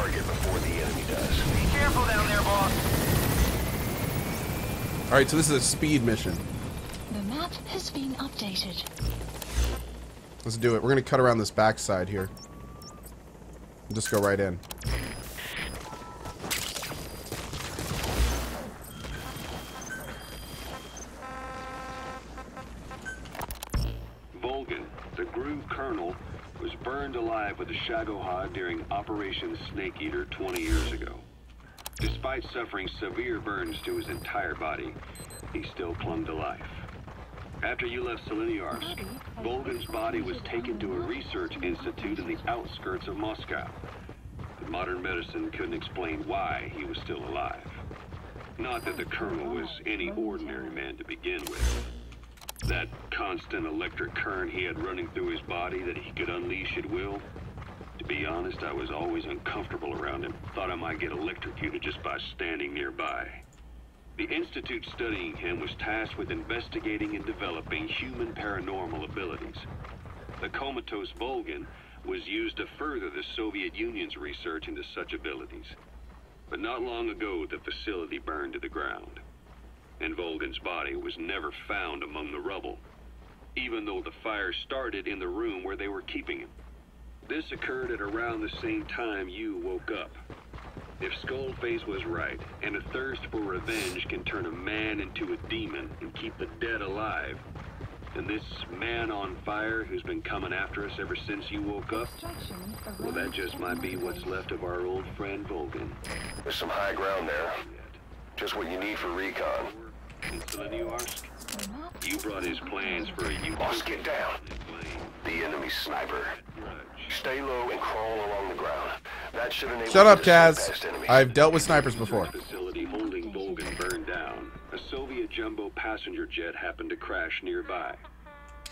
target before the enemy does. Be careful down there, boss. Alright, so this is a speed mission. The map has been updated. Let's do it. We're gonna cut around this backside here. Just go right in. Volgin, the Groove Colonel, was burned alive with a Shagohod during Operation Snake Eater 20 years ago. Despite suffering severe burns to his entire body, he still clung to life. After you left Seleniarsk, Volgin's body was taken to a research institute in the outskirts of Moscow. But modern medicine couldn't explain why he was still alive. Not that the Colonel was any ordinary man to begin with. That constant electric current he had running through his body that he could unleash at will. To be honest, I was always uncomfortable around him. Thought I might get electrocuted just by standing nearby. The institute studying him was tasked with investigating and developing human paranormal abilities. The comatose Volgin was used to further the Soviet Union's research into such abilities. But not long ago, the facility burned to the ground. And Volgin's body was never found among the rubble, even though the fire started in the room where they were keeping him. This occurred at around the same time you woke up. If Skullface was right, and a thirst for revenge can turn a man into a demon and keep the dead alive, then this man on fire who's been coming after us ever since you woke up, well, that just might be what's left of our old friend Volgin. There's some high ground there. Just what you need for recon. In Seleniarsk, you brought his plans for a Boss, get down. The enemy sniper. Stay low and crawl along the ground. That should enable Shut up, you to slip Kaz. past enemies. I've dealt with snipers before. The facility holding Volgin burned down. A Soviet jumbo passenger jet happened to crash nearby,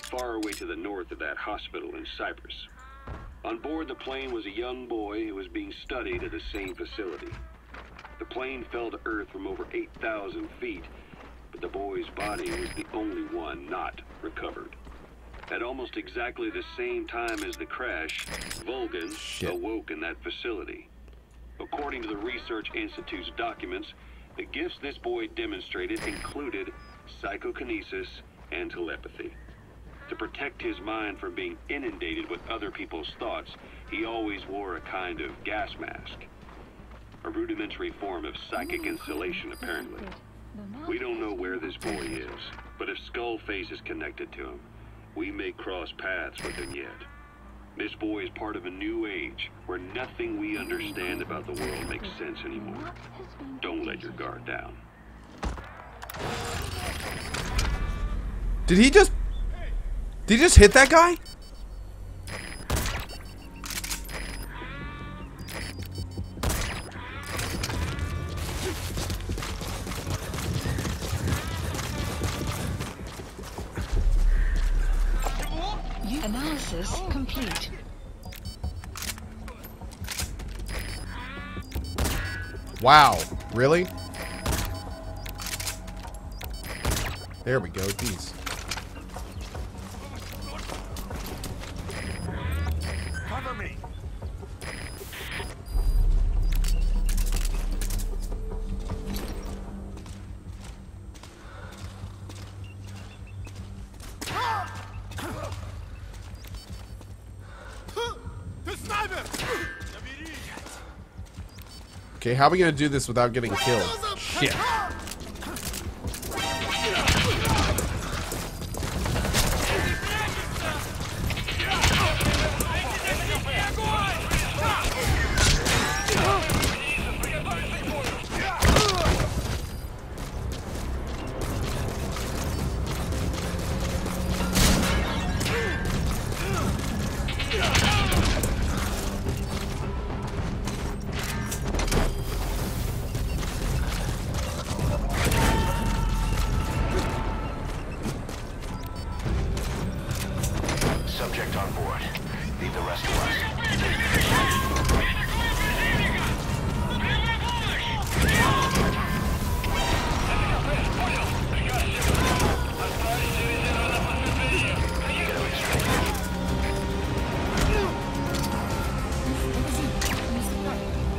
far away to the north of that hospital in Cyprus. On board the plane was a young boy who was being studied at the same facility. The plane fell to Earth from over 8,000 feet, but the boy's body was the only one not recovered. At almost exactly the same time as the crash, Volgin awoke in that facility. According to the Research Institute's documents, the gifts this boy demonstrated included psychokinesis and telepathy. To protect his mind from being inundated with other people's thoughts, he always wore a kind of gas mask. A rudimentary form of psychic insulation, apparently. We don't know where this boy is, but if Skullface is connected to him, we may cross paths with him yet. This boy is part of a new age, where nothing we understand about the world makes sense anymore. Don't let your guard down. Did he just hit that guy? Analysis complete. Wow, really? There we go, jeez. Cover me. Okay, how are we gonna do this without getting killed? Shit.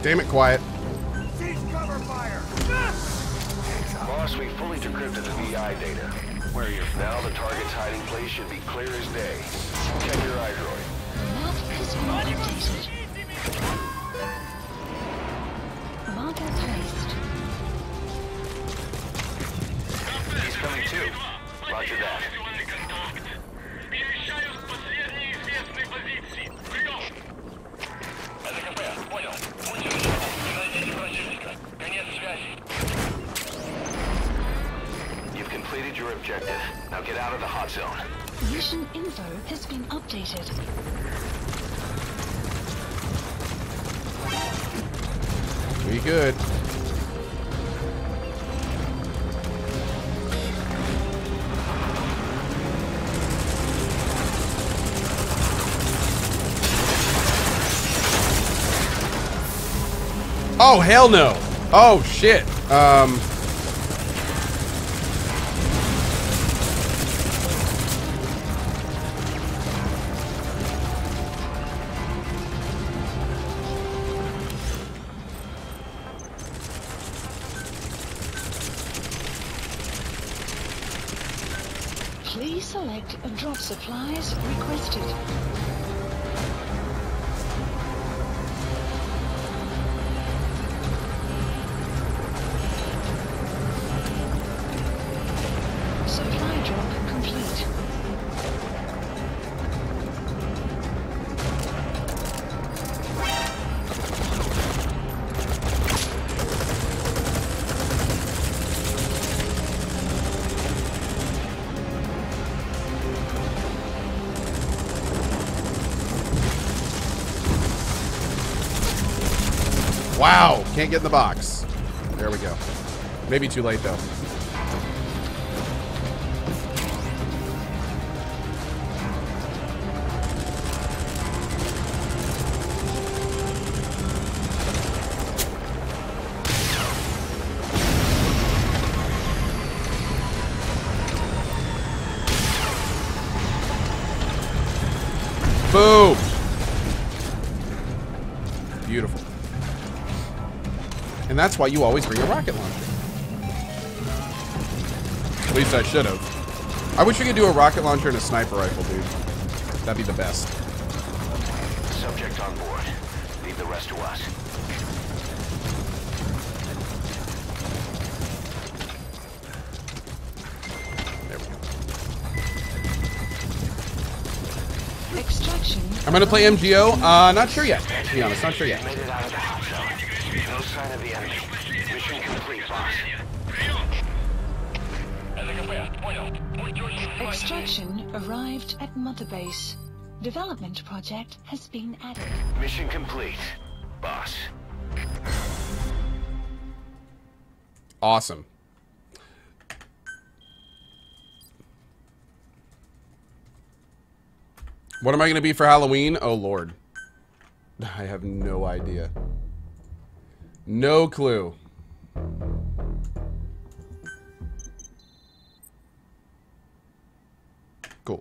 Damn it, quiet. Cease cover fire! Boss, we fully decrypted the VI data. Where you're now, the target's hiding place should be clear as day. Check your iDroid. The map has been updated. Marker placed. He's coming too. Roger that. You've completed your objective. Now get out of the hot zone. Mission info has been updated. We good. Oh, hell no. Oh, shit. Please select a drop supplies requested. Supply drop complete. Wow. Can't get in the box. There we go. Maybe too late, though. Boom! Beautiful. And that's why you always bring a rocket launcher. At least I should have. I wish we could do a rocket launcher and a sniper rifle, dude. That'd be the best. Subject on board. Leave the rest to us. There we go. Extraction. I'm gonna play MGO. Not sure yet. To be honest, not sure yet. Made it out of the hot zone. No sign of the enemy. Mission complete, boss. Extraction arrived at Mother Base. Development project has been added. Mission complete, boss. Awesome. What am I gonna be for Halloween? Oh Lord. I have no idea. No clue. Cool.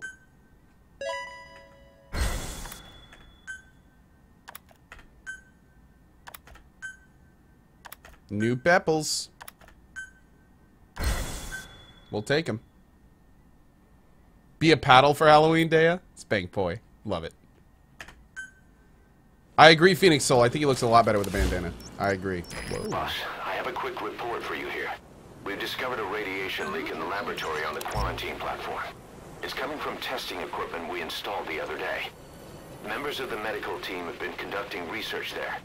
New Pepples. We'll take them. Be a paddle for Halloween, Dea? Spank boy. Love it. I agree, Phoenix Soul. I think he looks a lot better with a bandana. I agree. Whoa. Boss, I have a quick report for you here. We've discovered a radiation leak in the laboratory on the quarantine platform. It's coming from testing equipment we installed the other day. Members of the medical team have been conducting research there,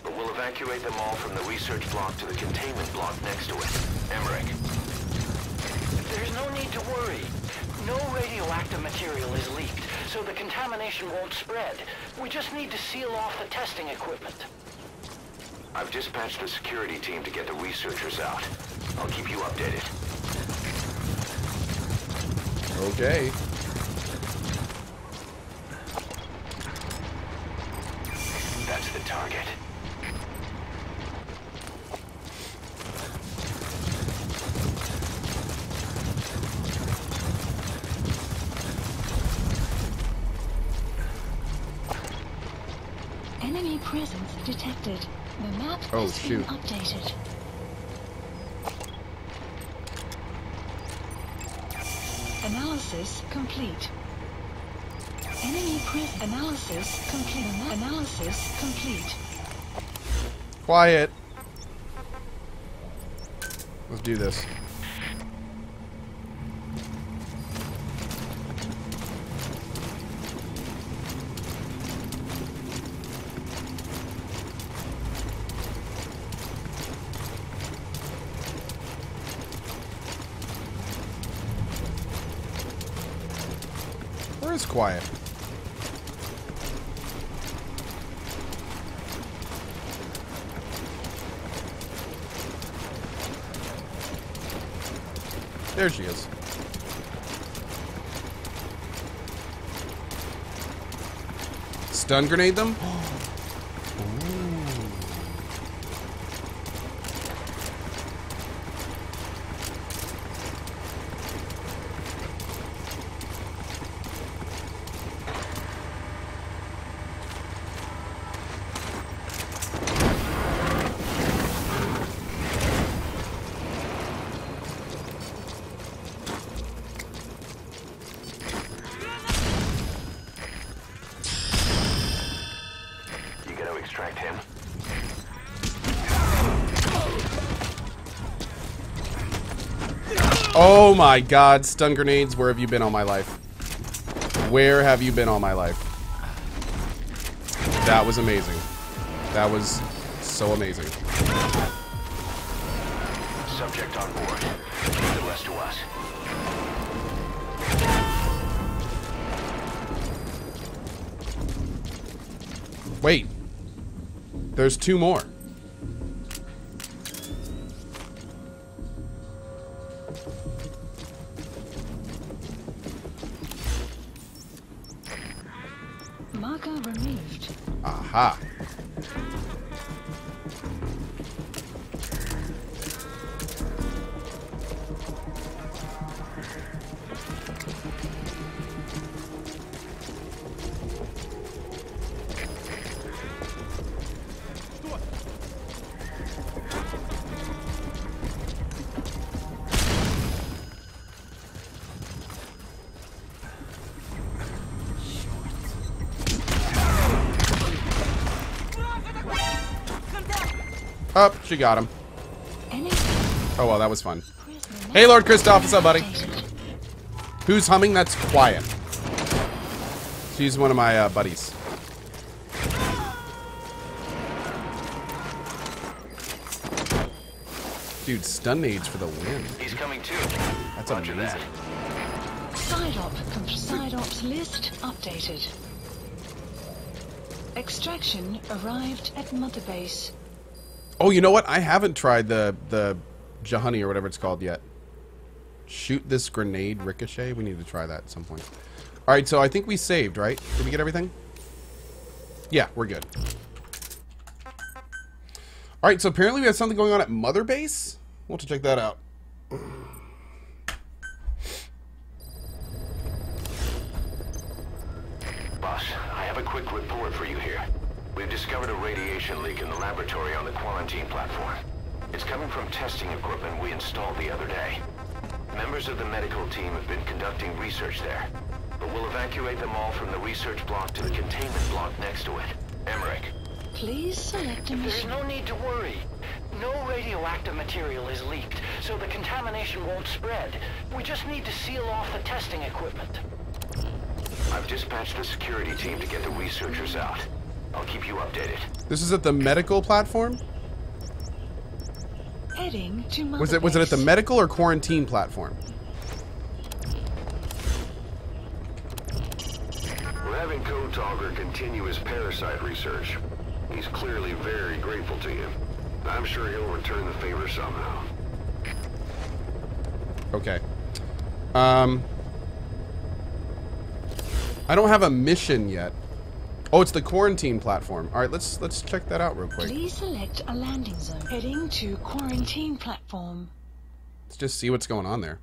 but we'll evacuate them all from the research block to the containment block next to it. Emmerich. There's no need to worry. No radioactive material is leaked, so the contamination won't spread. We just need to seal off the testing equipment. I've dispatched a security team to get the researchers out. I'll keep you updated. Okay. That's the target. Enemy presence detected. The map Oh, has been shoot. updated. Analysis complete. Enemy press analysis complete. Analysis complete. Quiet. Let's do this. Where is quiet? There she is. Stun grenade them? You gotta extract him. Oh my god, stun grenades, where have you been all my life? Where have you been all my life? That was amazing. That was so amazing. Subject on board. Leave the rest to us. Wait. There's two more. Marker removed. Aha. Up, she got him. Enemy Oh well, that was fun. prisoner Hey, Lord Christoph, what's up, buddy? updated. Who's humming? That's Quiet. She's one of my buddies. Dude, stun age for the win. He's coming too. That's Roger amazing. Side ops list updated. Extraction arrived at Mother Base. Oh, you know what? I haven't tried the Jahani or whatever it's called yet. Shoot this grenade ricochet. We need to try that at some point. All right, so I think we saved, right? Did we get everything? Yeah, we're good. All right, so apparently we have something going on at Mother Base. We'll have to check that out. Boss, I have a quick report for you here. We've discovered a radiation leak in the laboratory on the quarantine platform. It's coming from testing equipment we installed the other day. Members of the medical team have been conducting research there, but we'll evacuate them all from the research block to the containment block next to it. Emmerich. Please select a There's mission. no need to worry. No radioactive material is leaked, so the contamination won't spread. We just need to seal off the testing equipment. I've dispatched the security team to get the researchers out. I'll keep you updated. This is at the medical platform? Heading to Mother Was it at the Base. medical or quarantine platform? We're having Code Talker continue his parasite research. He's clearly very grateful to you. I'm sure he'll return the favor somehow. Okay. I don't have a mission yet. Oh, it's the quarantine platform. All right, let's check that out real quick. Please select a landing zone. Heading to quarantine platform. Let's just see what's going on there.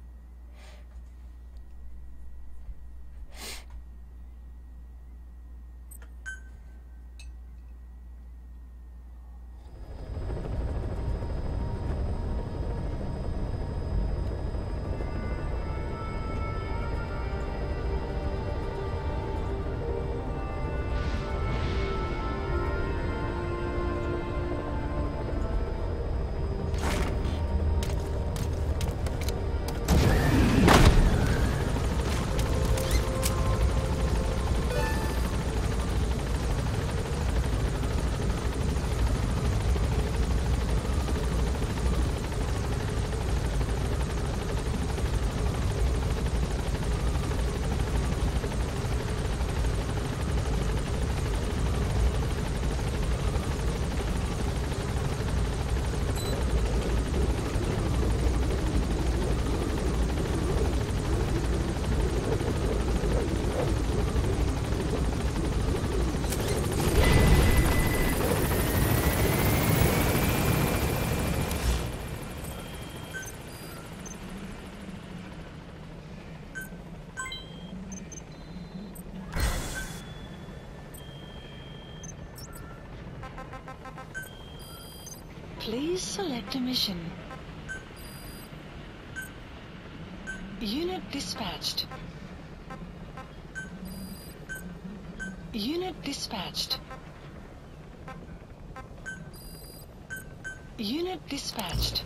Please select a mission. Unit dispatched. Unit dispatched. Unit dispatched.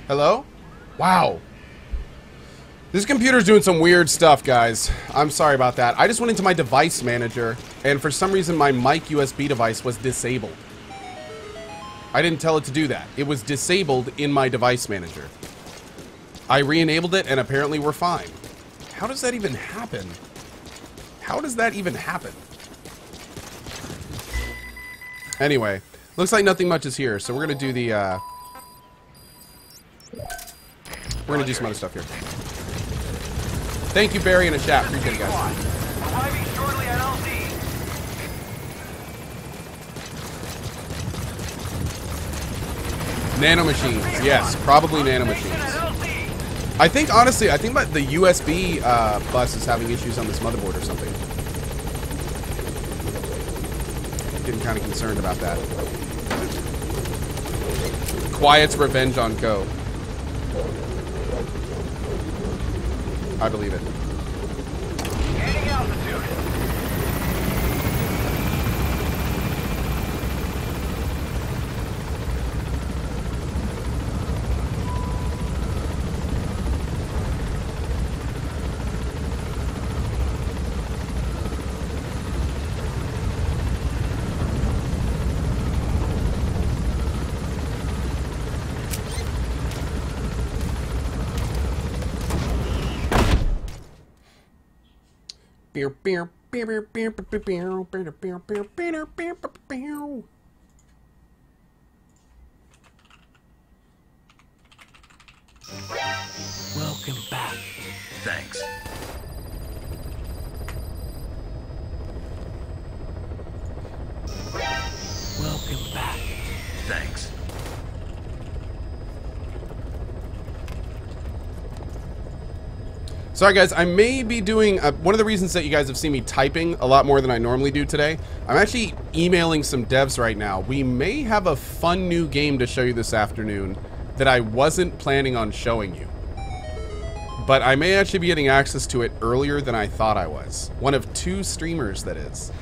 Hello? Wow. This computer's doing some weird stuff, guys. I'm sorry about that. I just went into my device manager, and for some reason my mic USB device was disabled. I didn't tell it to do that. It was disabled in my device manager. I re-enabled it, and apparently we're fine. How does that even happen? How does that even happen? Anyway, looks like nothing much is here, so we're gonna do the, we're gonna do some other stuff here. Thank you, Barry, in the chat. Appreciate it, guys. Arriving shortly at LZ. Nanomachines. Yes, probably nanomachines. I think, honestly, I think that the USB bus is having issues on this motherboard or something. Getting kind of concerned about that. Quiet's revenge on Go. I believe it. Gaining altitude. Welcome back. Thanks. Welcome back. Thanks. Sorry, guys. I may be doing... one of the reasons that you guys have seen me typing a lot more than I normally do today, I'm actually emailing some devs right now. We may have a fun new game to show you this afternoon that I wasn't planning on showing you. But I may actually be getting access to it earlier than I thought I was. One of 2 streamers, that is.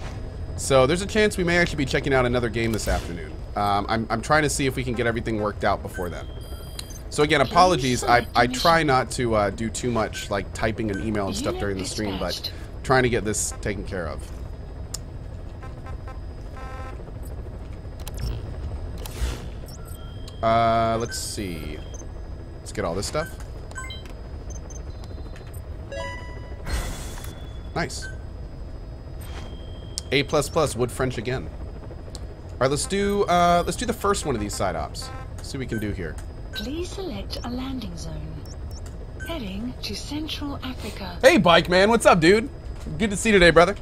So there's a chance we may actually be checking out another game this afternoon. I'm trying to see if we can get everything worked out before then. So again, apologies. I try not to do too much like typing an email and stuff during the stream, but trying to get this taken care of. Let's see. Let's get all this stuff. Nice. A++, wood French again. All right, let's do the first one of these side ops. Let's see what we can do here. Please select a landing zone. Heading to Central Africa. Hey, Bike Man, what's up, dude? Good to see you today, brother.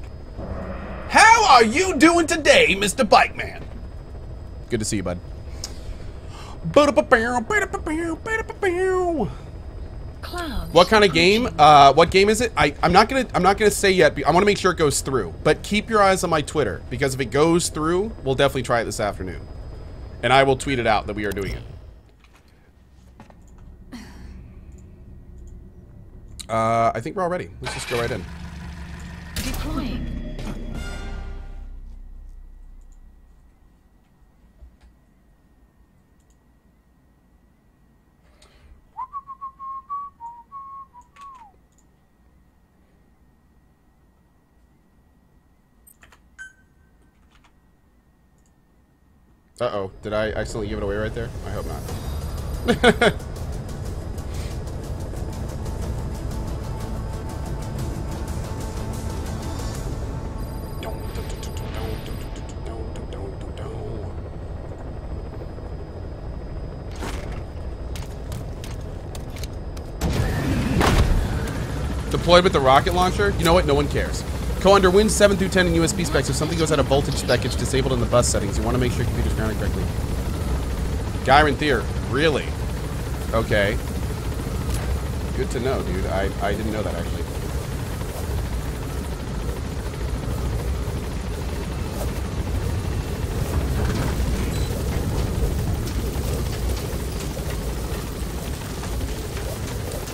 How are you doing today, Mr. Bike Man? Good to see you, bud. Clouds. What kind of game? What game is it? I'm not gonna say yet. I want to make sure it goes through. But keep your eyes on my Twitter, because if it goes through, we'll definitely try it this afternoon, and I will tweet it out that we are doing it. I think we're all ready. Let's just go right in. Deploying. Uh-oh. Did I accidentally give it away right there? I hope not. deployed with the rocket launcher? You know what? No one cares. Under wins 7 through 10 in USB specs. If something goes out of voltage spec, it's disabled in the bus settings. You want to make sure your computer's grounded correctly. Gyron Thier. Really? Okay. Good to know, dude. I didn't know that, actually.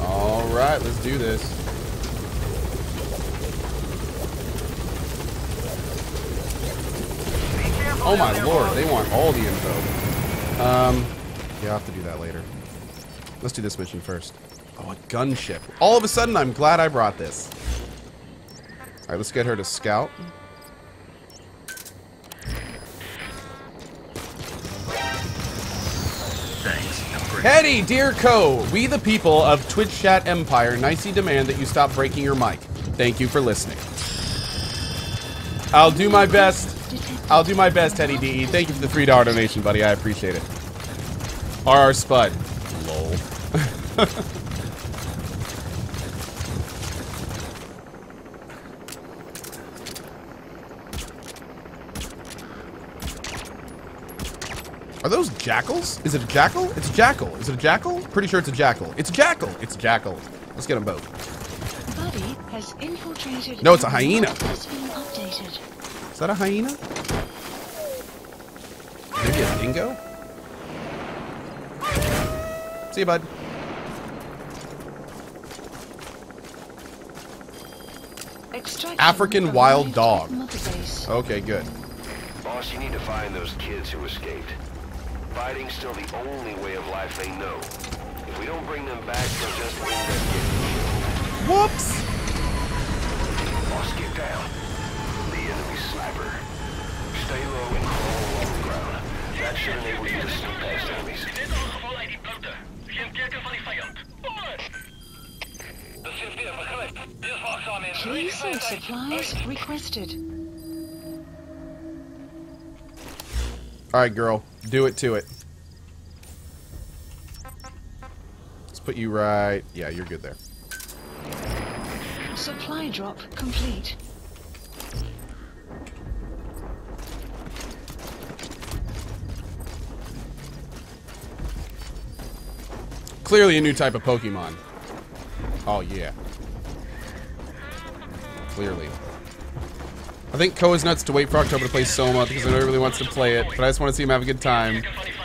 Alright, let's do this. Oh my lord, they want all the info. Yeah, I'll have to do that later. Let's do this mission first. Oh, a gunship. All of a sudden, I'm glad I brought this. Alright, let's get her to scout. Thanks. Hetty, dear Co, we the people of Twitch Chat Empire nicely demand that you stop breaking your mic. Thank you for listening. I'll do my best. I'll do my best, Hetty DE. Thank you for the $3 donation, buddy. I appreciate it. RR Spud. Lol. Are those jackals? Is it a jackal? It's a jackal. Is it a jackal? Pretty sure it's a jackal. It's a jackal. It's a jackal. Let's get them both. Buddy has infiltrated. No, it's a hyena. Has been updated. Is that a hyena? Maybe a dingo? See you, bud. Extraction African wild dog. Mother base. Okay, good. Boss, you need to find those kids who escaped. Fighting's still the only way of life they know. If we don't bring them back, they'll just end up getting killed. Whoops! Boss, get down. The enemy sniper. Stay low and crawl along the ground. That should enable you to sneak past enemies. Please and supplies requested. Alright, girl. Do it to it. Let's put you right... Yeah, you're good there. Supply drop complete. Clearly a new type of Pokemon. Oh, yeah. Clearly. I think Ko is nuts to wait for October to play Soma because I know he really wants to play it, but I just want to see him have a good time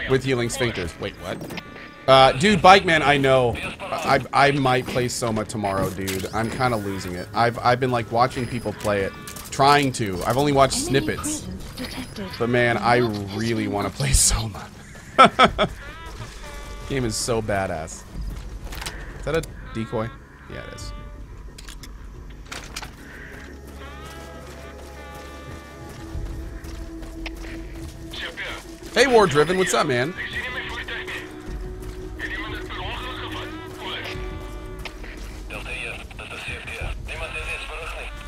with healing sphincters. Wait, what? Dude, Bike Man, I know. I might play Soma tomorrow, dude. I'm kind of losing it. I've been like watching people play it, trying to. I've only watched snippets, but man, I really want to play Soma. Game is so badass. Is that a decoy? Yeah, it is. Hey, War Driven, what's up, man?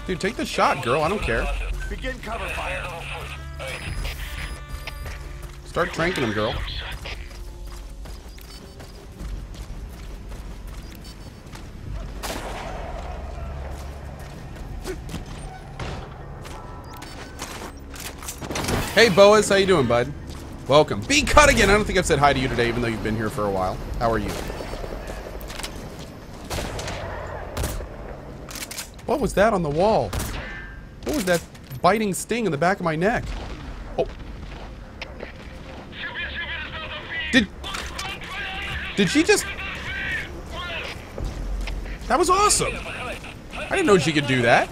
Dude, take the shot, girl. I don't care. Begin cover fire. Start tranking him, girl. Hey, Boas, how you doing, bud? Welcome. Be cut again. I don't think I've said hi to you today, even though you've been here for a while. How are you? What was that on the wall? What was that biting sting in the back of my neck? Oh. Did she just... That was awesome. I didn't know she could do that.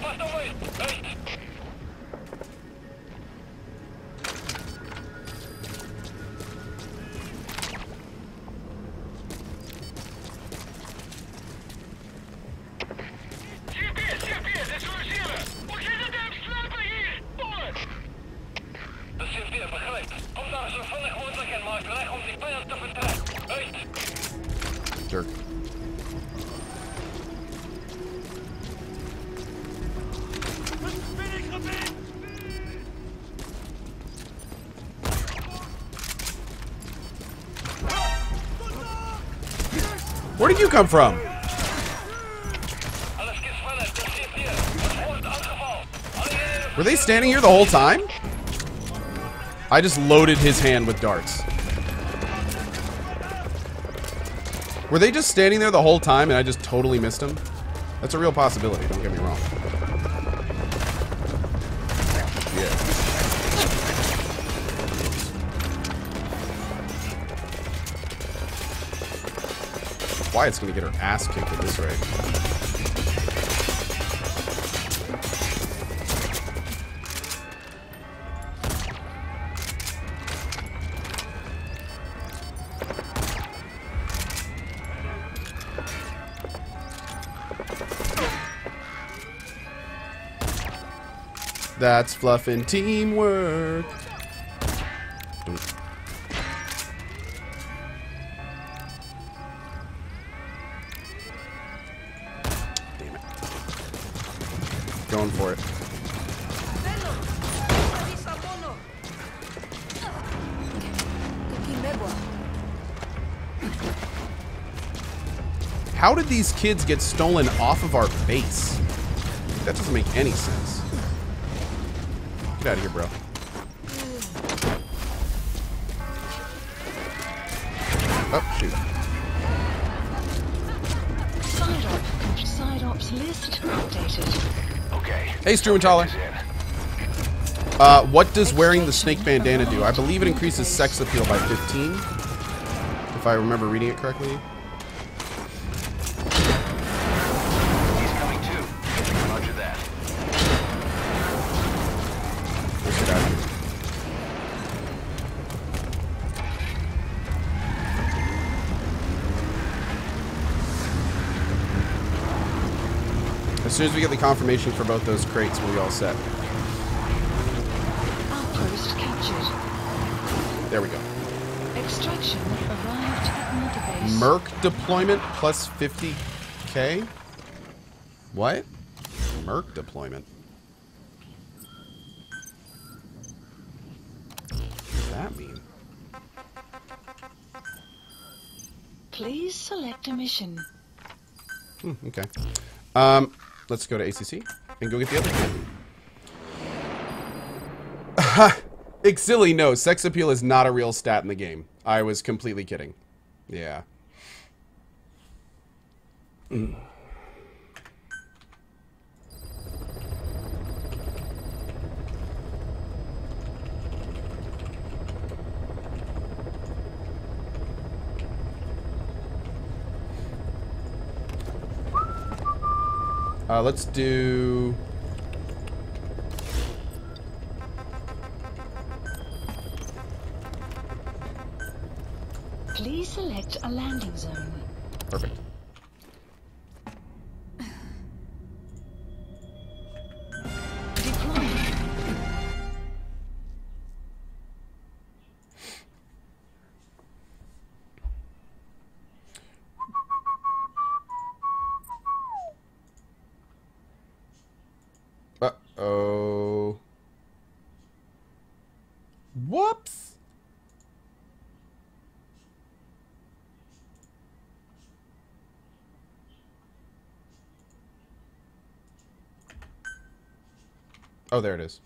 Jerk. Where did you come from? Were they standing here the whole time? I just loaded his hand with darts. Were they just standing there the whole time and I just totally missed him? That's a real possibility, don't get me wrong. Yeah. Wyatt's gonna get her ass kicked at this rate. That's fluffing teamwork. Damn it. Going for it. How did these kids get stolen off of our base? That doesn't make any sense. Get out of here, bro. Oh, shoot. Side ops list updated. Okay. Hey, Strumenthaler. What does wearing the snake bandana do? I believe it increases sex appeal by 15. If I remember reading it correctly. He's coming too. Roger that. Let's get out of here. As soon as we get the confirmation for both those crates, we'll be all set. Outpost captured. There we go. Extraction arrived at Mother Base. Merc deployment plus 50k? What? Merc deployment? What does that mean? Please select a mission. Okay. Let's go to ACC and go get the other kid. Exili, no. Sex appeal is not a real stat in the game. I was completely kidding. Yeah. Let's do... Please select a landing zone. Perfect. Deploy. Uh-oh. Whoops. Oh, there it is.